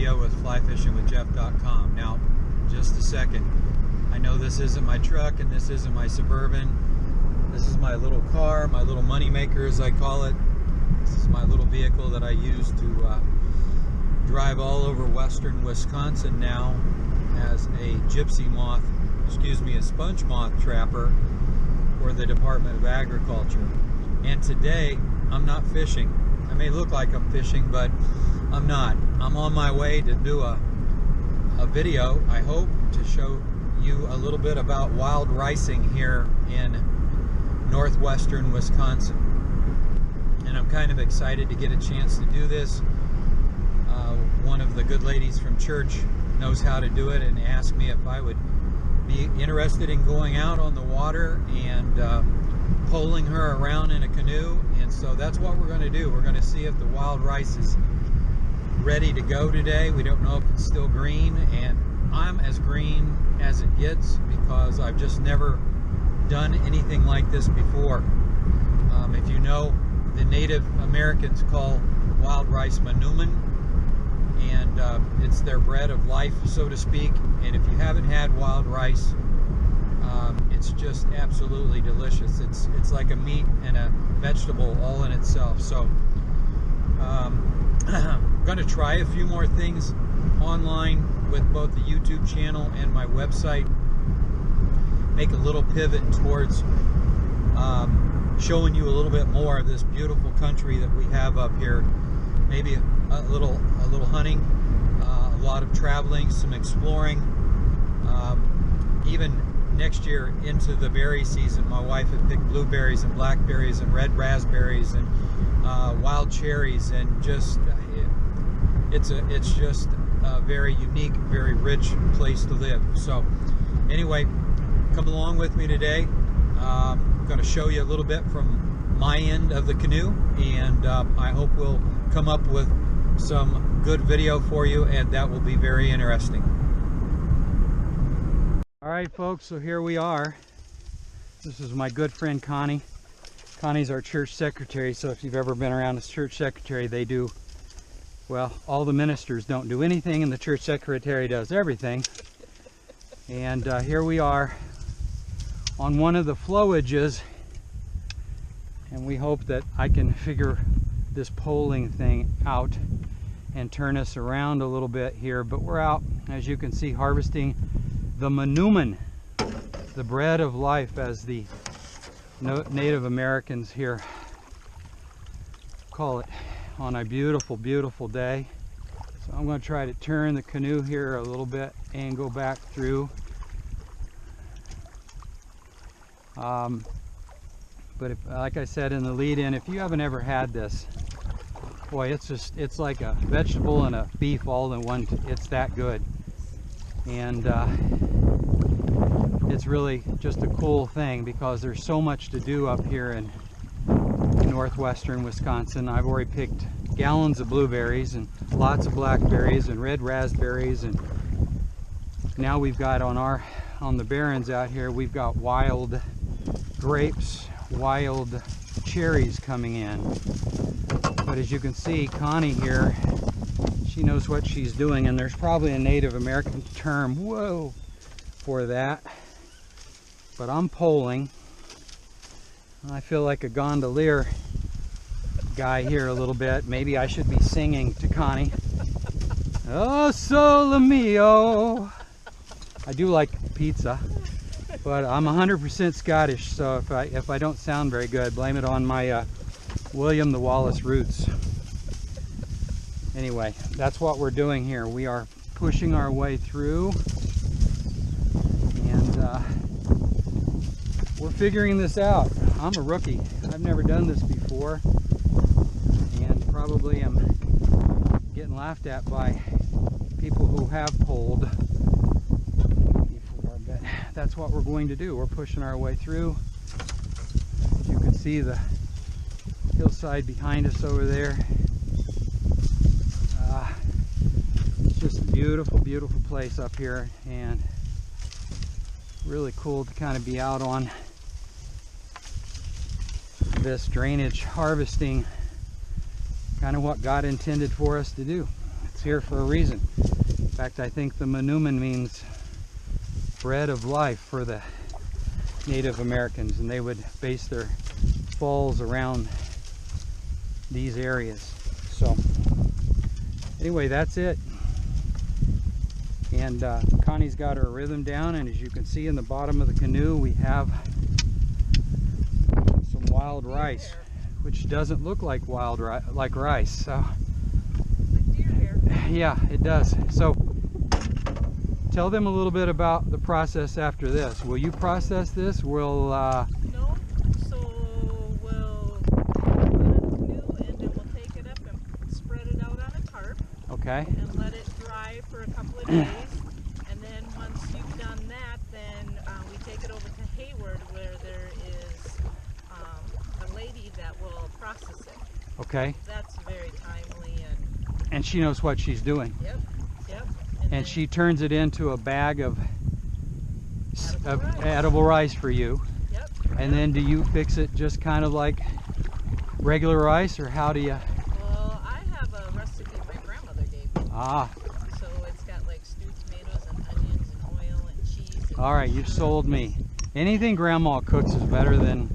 video with flyfishingwithjeff.com. Now, just a second. I know this isn't my truck and this isn't my Suburban. This is my little car, my little money maker as I call it. This is my little vehicle that I use to drive all over western Wisconsin now as a a sponge moth trapper for the Department of Agriculture. And today, I'm not fishing. I may look like I'm fishing, but I'm not. I'm on my way to do a video, I hope, to show you a little bit about wild ricing here in northwestern Wisconsin. And I'm kind of excited to get a chance to do this. One of the good ladies from church knows how to do it and asked me if I would be interested in going out on the water and poling her around in a canoe. And so that's what we're going to do. We're going to see if the wild rice is ready to go today. We don't know if it's still green, and I'm as green as it gets because I've just never done anything like this before. If you know, the Native Americans call wild rice manuman, and it's their bread of life, so to speak. And if you haven't had wild rice, it's just absolutely delicious. It's like a meat and a vegetable all in itself. So I'm going to try a few more things online with both the YouTube channel and my website. Make a little pivot towards showing you a little bit more of this beautiful country that we have up here. Maybe a little hunting, a lot of traveling, some exploring. Even next year into the berry season, my wife had picked blueberries and blackberries and red raspberries and wild cherries, and just it's just a very unique, very rich place to live. So anyway, come along with me today. I'm going to show you a little bit from my end of the canoe, and I hope we'll come up with some good video for you, and that will be very interesting. Alright folks, so here we are. This is my good friend Connie. Connie's our church secretary, so if you've ever been around a church secretary, they do, well, all the ministers don't do anything and the church secretary does everything. And here we are on one of the flowages, and we hope that I can figure this poling thing out and turn us around a little bit here. But we're out, as you can see, harvesting the manuman, the bread of life, as the Native Americans here call it, on a beautiful, beautiful day. So I'm going to try to turn the canoe here a little bit and go back through. But if, like I said in the lead-in, if you haven't ever had this, boy, it's like a vegetable and a beef all in one. It's that good. And it's really just a cool thing because there's so much to do up here in northwestern Wisconsin. I've already picked gallons of blueberries and lots of blackberries and red raspberries, and now we've got on the barrens out here, we've got wild grapes, wild cherries coming in. But as you can see, Connie here, she knows what she's doing, and there's probably a Native American term, whoa, for that. But I'm poling. I feel like a gondolier guy here a little bit. Maybe I should be singing to Connie. Oh, sole mio. I do like pizza, but I'm 100% Scottish, so if I don't sound very good, blame it on my William the Wallace roots. Anyway, that's what we're doing here. We are pushing our way through, and we're figuring this out. I'm a rookie. I've never done this before, and probably am getting laughed at by people who have poled before, but that's what we're going to do. We're pushing our way through. As you can see, the hillside behind us over there. It's just a beautiful, beautiful place up here, and really cool to kind of be out on this drainage harvesting, kind of what God intended for us to do. It's here for a reason. In fact, I think the Manuman means bread of life for the Native Americans, and they would base their falls around these areas. So anyway, that's it. And Connie's got her rhythm down, and as you can see in the bottom of the canoe, we have some wild rice, which doesn't look like like rice. So yeah, it does. So tell them a little bit about the process after this. Will you process this? We'll no. So we'll put it in the canoe, and then we'll take it up and spread it out on a tarp. Okay. And let it dry for a couple of days. And then once you've done that, then we take it over to Hayward, where there is a lady that will process it. Okay. That's very timely, and she knows what she's doing. Yep. And she turns it into a bag of edible rice for you. Yep. And then do you fix it just kind of like regular rice, or how do you? Well, I have a recipe my grandmother gave me. Ah. So it's got like stewed tomatoes and onions and oil and cheese. And all right, you've sold me. Anything Grandma cooks is better than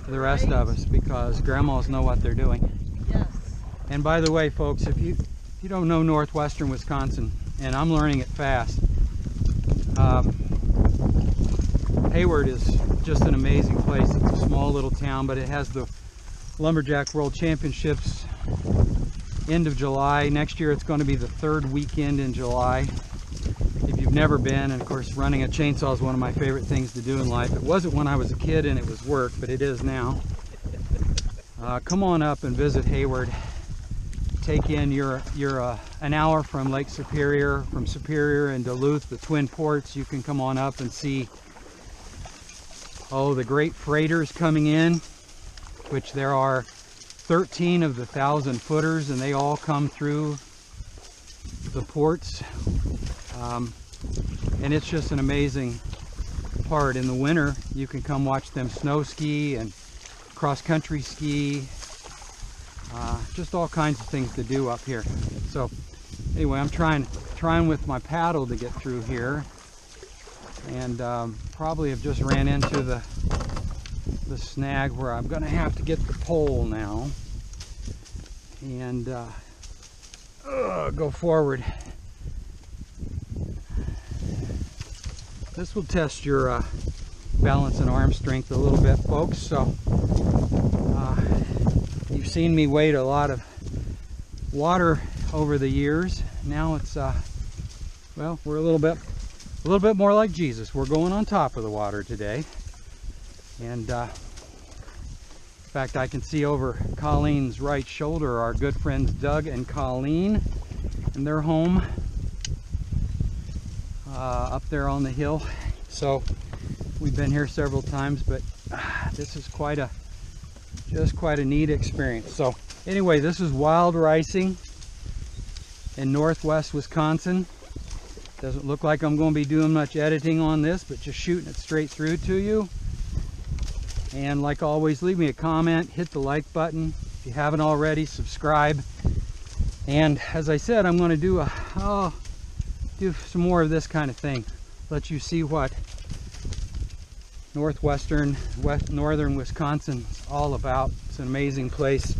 the rest of us, because grandmas know what they're doing. Yes. And by the way, folks, if you don't know northwestern Wisconsin, and I'm learning it fast, Hayward is just an amazing place. It's a small little town, but it has the Lumberjack World Championships end of July. Next year it's going to be the third weekend in July. If you've never been, and of course running a chainsaw is one of my favorite things to do in life. It wasn't when I was a kid and it was work, but it is now. Come on up and visit Hayward. Take in you're an hour from Lake Superior, from Superior and Duluth, the Twin Ports. You can come on up and see the great freighters coming in, which there are 13 of the 1,000-footers, and they all come through the ports. And it's just an amazing part. In the winter, you can come watch them snow ski and cross-country ski. Just all kinds of things to do up here. So anyway, I'm trying with my paddle to get through here, and probably have just ran into the snag where I'm gonna have to get the pole now and go forward. This will test your balance and arm strength a little bit, folks. So you've seen me wade a lot of water over the years. Now it's well, we're a little bit more like Jesus. We're going on top of the water today. And in fact, I can see over Colleen's right shoulder our good friends Doug and Colleen and their home up there on the hill. So we've been here several times, but this is just quite a neat experience. So anyway, this is wild ricing in northwest Wisconsin. Doesn't look like I'm going to be doing much editing on this, but just shooting it straight through to you. And like always, leave me a comment, hit the like button. If you haven't already, subscribe. And as I said, I'm going to do some more of this kind of thing. Let you see what northern Wisconsin is all about. It's an amazing place.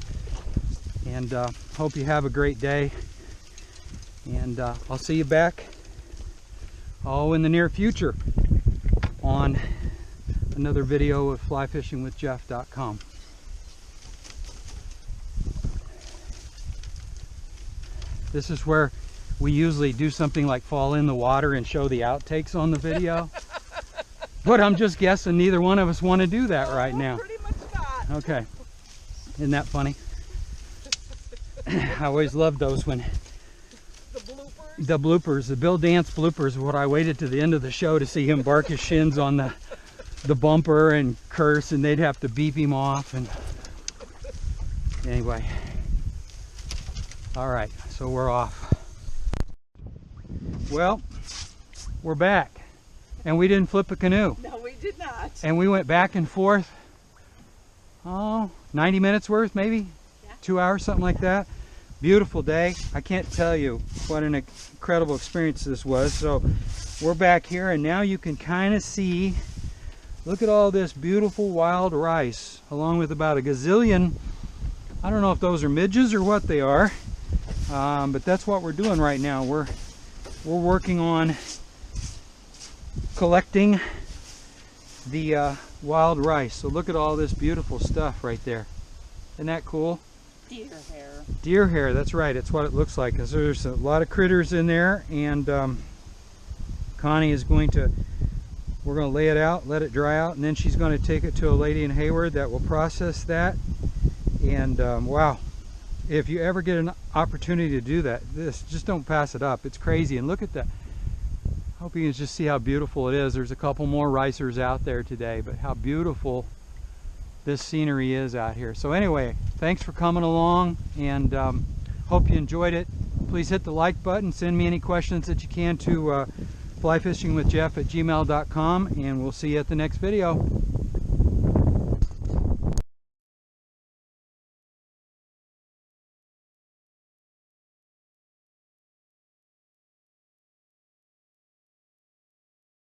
And hope you have a great day. And I'll see you back in the near future on another video of flyfishingwithjeff.com. This is where we usually do something like fall in the water and show the outtakes on the video. But I'm just guessing neither one of us want to do that right now. Pretty much not. Okay. Isn't that funny? I always loved those when the bloopers, the Bill Dance bloopers, what I waited to the end of the show to see him bark his shins on the bumper and curse, and they'd have to beep him off. And anyway, all right, so we're off. Well, we're back, and we didn't flip a canoe. No, we did not. And we went back and forth, 90 minutes worth, maybe? Yeah. 2 hours, something like that. Beautiful day. I can't tell you what an incredible experience this was. So we're back here, and now you can kind of see, look at all this beautiful wild rice, along with about a gazillion, I don't know if those are midges or what they are, but that's what we're doing right now. We're working on collecting the wild rice. So look at all this beautiful stuff right there. Isn't that cool? Deer hair. Deer hair, that's right. It's what it looks like. Cause there's a lot of critters in there, and Connie is going to, we're going to lay it out, let it dry out, and then she's going to take it to a lady in Hayward that will process that. And wow, if you ever get an opportunity to do that, just don't pass it up. It's crazy. And look at that. I hope you can just see how beautiful it is. There's a couple more ricers out there today, but how beautiful this scenery is out here. So anyway, thanks for coming along, and hope you enjoyed it. Please hit the like button. Send me any questions that you can to flyfishingwithjeff@gmail.com, and we'll see you at the next video.